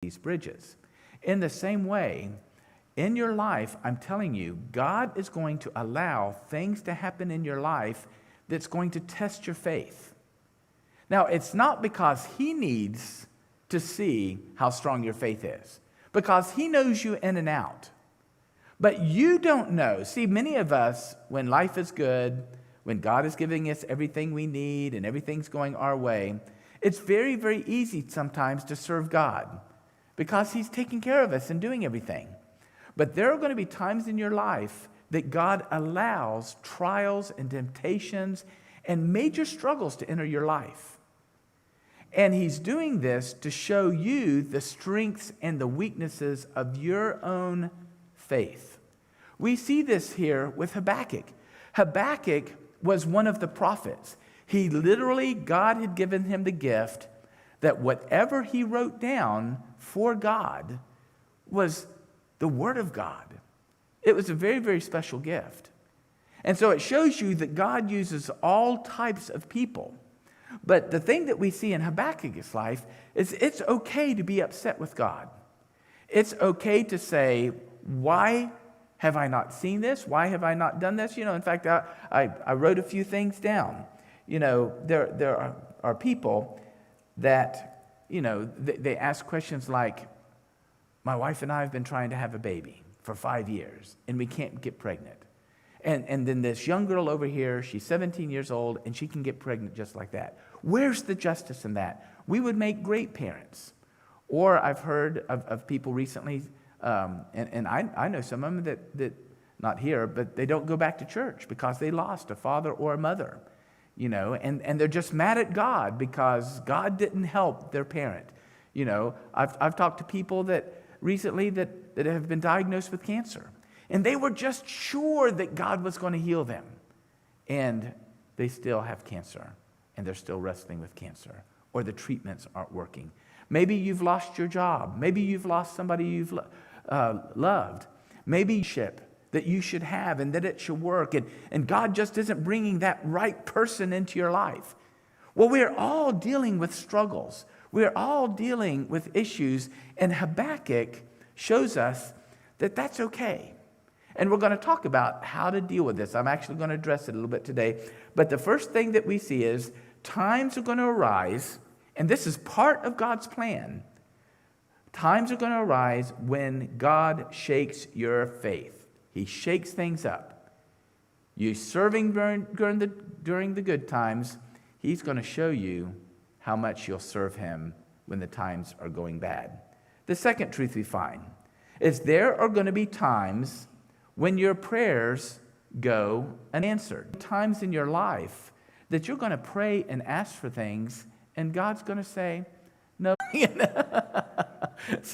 these bridges. In the same way, in your life, I'm telling you, God is going to allow things to happen in your life that's going to test your faith. Now, it's not because He needs to see how strong your faith is, because He knows you in and out. But you don't know. See, many of us, when life is good, when God is giving us everything we need and everything's going our way, it's very, very easy sometimes to serve God because He's taking care of us and doing everything. But there are going to be times in your life that God allows trials and temptations and major struggles to enter your life. And He's doing this to show you the strengths and the weaknesses of your own faith. We see this here with Habakkuk. Habakkuk was one of the prophets. He literally, God had given him the gift that whatever he wrote down for God was the Word of God. It was a very, very special gift. And so it shows you that God uses all types of people. But the thing that we see in Habakkuk's life is it's okay to be upset with God. It's okay to say, why have I not seen this? Why have I not done this? In fact, I wrote a few things down. There are people that, they ask questions like, my wife and I have been trying to have a baby for 5 years, and we can't get pregnant. And then this young girl over here, she's 17 years old, and she can get pregnant just like that. Where's the justice in that? We would make great parents. Or I've heard of people recently, and I know some of them that, not here, but they don't go back to church because they lost a father or a mother, and they're just mad at God because God didn't help their parent. I've talked to people that recently that have been diagnosed with cancer, and they were just sure that God was going to heal them, and they still have cancer, and they're still wrestling with cancer, or the treatments aren't working. Maybe you've lost your job. Maybe you've lost somebody you've loved. Maybe ship that you should have and that it should work, and God just isn't bringing that right person into your life. Well, we're all dealing with struggles. We're all dealing with issues, and Habakkuk shows us that that's okay. And we're going to talk about how to deal with this. I'm actually going to address it a little bit today. But the first thing that we see is times are going to arise, and this is part of God's plan. Times are going to arise when God shakes your faith. He shakes things up. You serving during the good times, He's going to show you how much you'll serve Him when the times are going bad. The second truth we find is there are going to be times when your prayers go unanswered. Times in your life that you're going to pray and ask for things, and God's going to say, no.